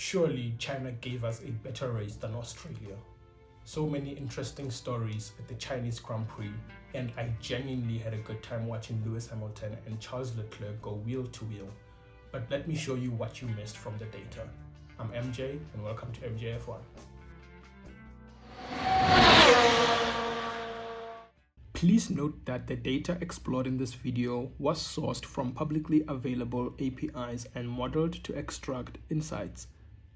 Surely China gave us a better race than Australia. So many interesting stories at the Chinese Grand Prix, and I genuinely had a good time watching Lewis Hamilton and Charles Leclerc go wheel to wheel. But let me show you what you missed from the data. I'm MJ and welcome to MJF1. Please note that the data explored in this video was sourced from publicly available APIs and modeled to extract insights.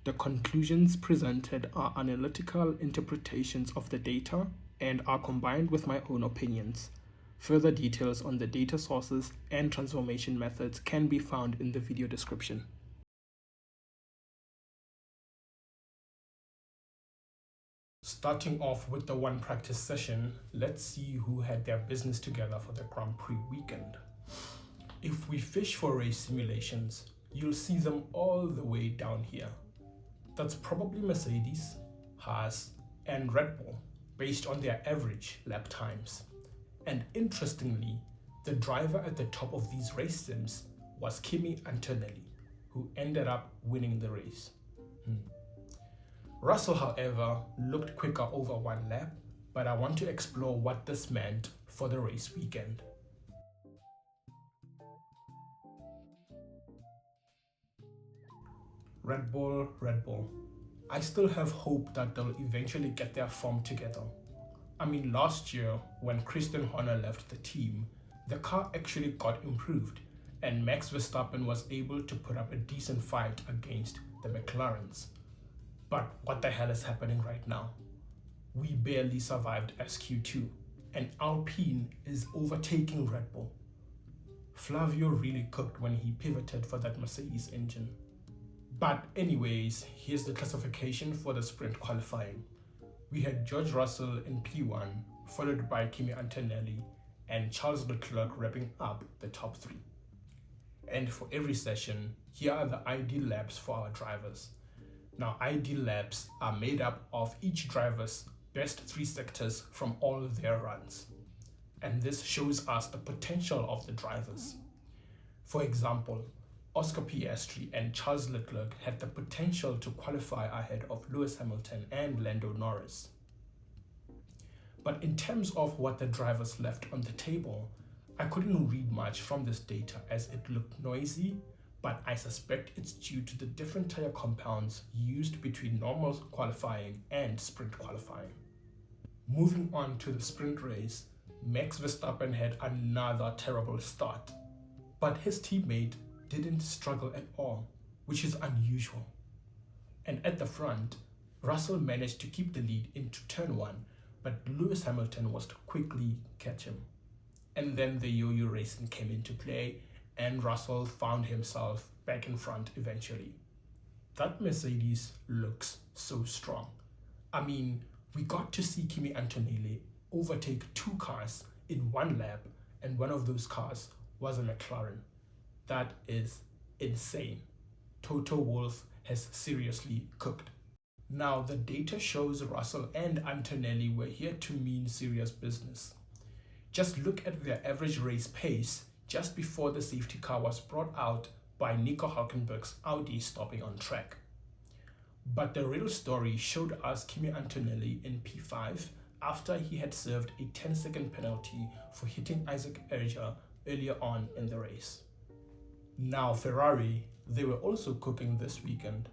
The conclusions presented are analytical interpretations of the data and are combined with my own opinions. Further details on the data sources and transformation methods can be found in the video description. Starting off with the one practice session, let's see who had their business together for the Grand Prix weekend. If we fish for race simulations, you'll see them all the way down here. That's probably Mercedes, Haas, and Red Bull, based on their average lap times. And interestingly, the driver at the top of these race sims was Kimi Antonelli, who ended up winning the race. Russell, however, looked quicker over one lap, but I want to explore what this meant for the race weekend. Red Bull. I still have hope that they'll eventually get their form together. I mean, last year, when Christian Horner left the team, the car actually got improved, and Max Verstappen was able to put up a decent fight against the McLarens. But what the hell is happening right now? We barely survived as Q2, and Alpine is overtaking Red Bull. Flavio really cooked when he pivoted for that Mercedes engine. But anyways, here's the classification for the sprint qualifying. We had George Russell in P1, followed by Kimi Antonelli and Charles Leclerc wrapping up the top three. And for every session, here are the ideal laps for our drivers. Now, ideal laps are made up of each driver's best three sectors from all their runs. And this shows us the potential of the drivers. For example, Oscar Piastri and Charles Leclerc had the potential to qualify ahead of Lewis Hamilton and Lando Norris. But in terms of what the drivers left on the table, I couldn't read much from this data as it looked noisy, but I suspect it's due to the different tire compounds used between normal qualifying and sprint qualifying. Moving on to the sprint race, Max Verstappen had another terrible start, but his teammate didn't struggle at all, which is unusual. And at the front, Russell managed to keep the lead into turn 1, but Lewis Hamilton was to quickly catch him. And then the yo-yo racing came into play, and Russell found himself back in front eventually. That Mercedes looks so strong. I mean, we got to see Kimi Antonelli overtake two cars in one lap, and one of those cars was a McLaren. That is insane. Toto Wolff has seriously cooked. Now, the data shows Russell and Antonelli were here to mean serious business. Just look at their average race pace just before the safety car was brought out by Nico Hülkenberg's Audi stopping on track. But the real story showed us Kimi Antonelli in P5 after he had served a 10-second penalty for hitting Isaac Erger earlier on in the race. Now Ferrari, they were also cooking this weekend,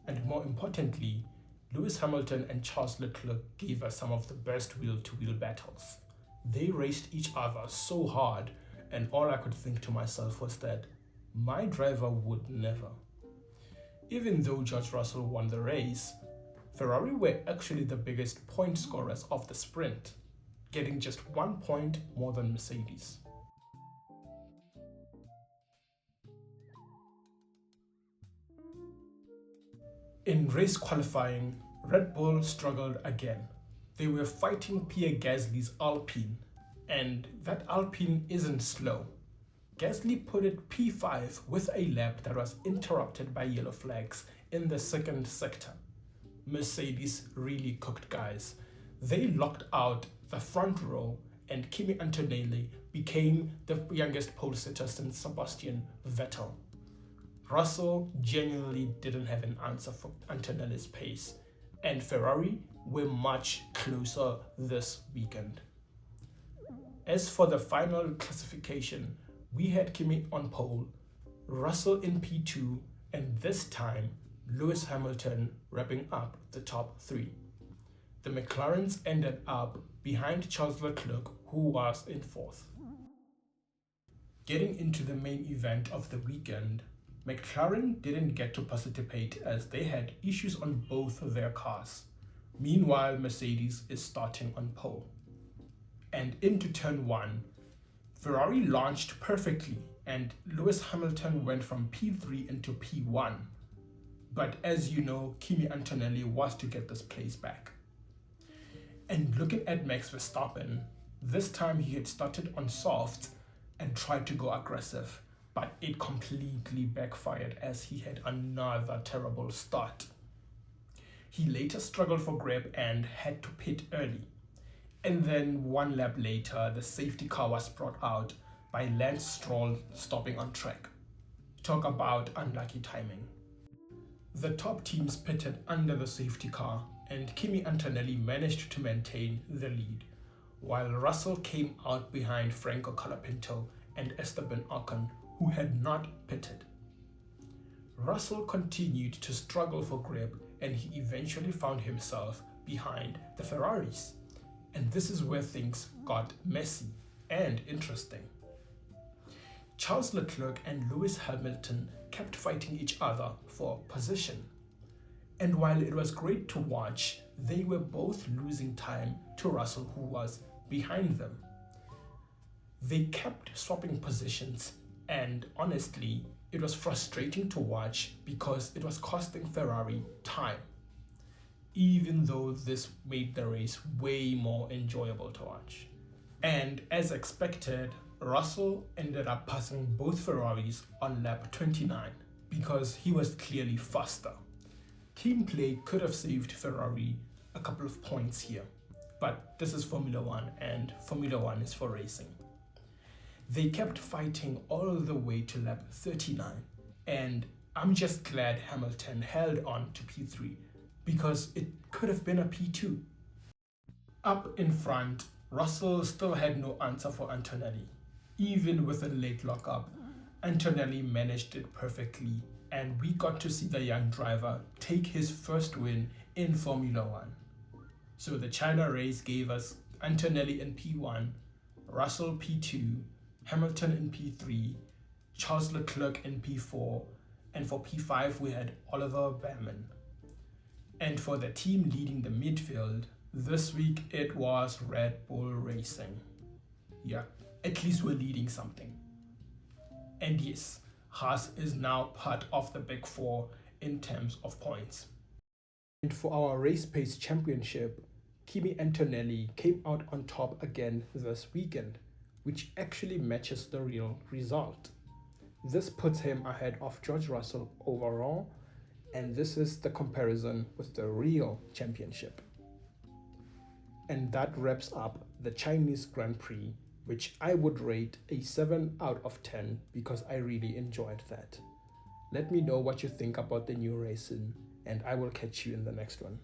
and more importantly, Lewis Hamilton and Charles Leclerc gave us some of the best wheel-to-wheel battles. They raced each other so hard, and all I could think to myself was that my driver would never. Even though George Russell won the race, Ferrari were actually the biggest point scorers of the sprint, getting just 1 point more than Mercedes. In race qualifying, Red Bull struggled again. They were fighting Pierre Gasly's Alpine, and that Alpine isn't slow. Gasly put it P5 with a lap that was interrupted by yellow flags in the second sector. Mercedes really cooked, guys. They locked out the front row, and Kimi Antonelli became the youngest pole sitter since Sebastian Vettel. Russell genuinely didn't have an answer for Antonelli's pace, and Ferrari were much closer this weekend. As for the final classification, we had Kimi on pole, Russell in P2, and this time Lewis Hamilton wrapping up the top three. The McLarens ended up behind Charles Leclerc, who was in fourth. Getting into the main event of the weekend, McLaren didn't get to participate as they had issues on both of their cars. Meanwhile, Mercedes is starting on pole. And into turn 1, Ferrari launched perfectly and Lewis Hamilton went from P3 into P1. But as you know, Kimi Antonelli was to get this place back. And looking at Max Verstappen, this time he had started on soft and tried to go aggressive, but it completely backfired as he had another terrible start. He later struggled for grip and had to pit early. And then one lap later, the safety car was brought out by Lance Stroll stopping on track. Talk about unlucky timing. The top teams pitted under the safety car and Kimi Antonelli managed to maintain the lead, while Russell came out behind Franco Colapinto and Esteban Ocon, who had not pitted. Russell continued to struggle for grip and he eventually found himself behind the Ferraris. And this is where things got messy and interesting. Charles Leclerc and Lewis Hamilton kept fighting each other for position. And while it was great to watch, they were both losing time to Russell, who was behind them. They kept swapping positions, and honestly, it was frustrating to watch because it was costing Ferrari time, even though this made the race way more enjoyable to watch. And as expected, Russell ended up passing both Ferraris on lap 29 because he was clearly faster. Team play could have saved Ferrari a couple of points here, but this is Formula One and Formula One is for racing. They kept fighting all the way to lap 39, and I'm just glad Hamilton held on to P3 because it could have been a P2. Up in front, Russell still had no answer for Antonelli. Even with a late lockup, Antonelli managed it perfectly, and we got to see the young driver take his first win in Formula One. So the China race gave us Antonelli in P1, Russell P2, Hamilton in P3, Charles Leclerc in P4, and for P5 we had Oliver Behrman. And for the team leading the midfield, this week it was Red Bull Racing. Yeah, at least we're leading something. And yes, Haas is now part of the Big Four in terms of points. And for our race pace championship, Kimi Antonelli came out on top again this weekend, which actually matches the real result. This puts him ahead of George Russell overall, and this is the comparison with the real championship. And that wraps up the Chinese Grand Prix, which I would rate a 7 out of 10 because I really enjoyed that. Let me know what you think about the new racing, and I will catch you in the next one.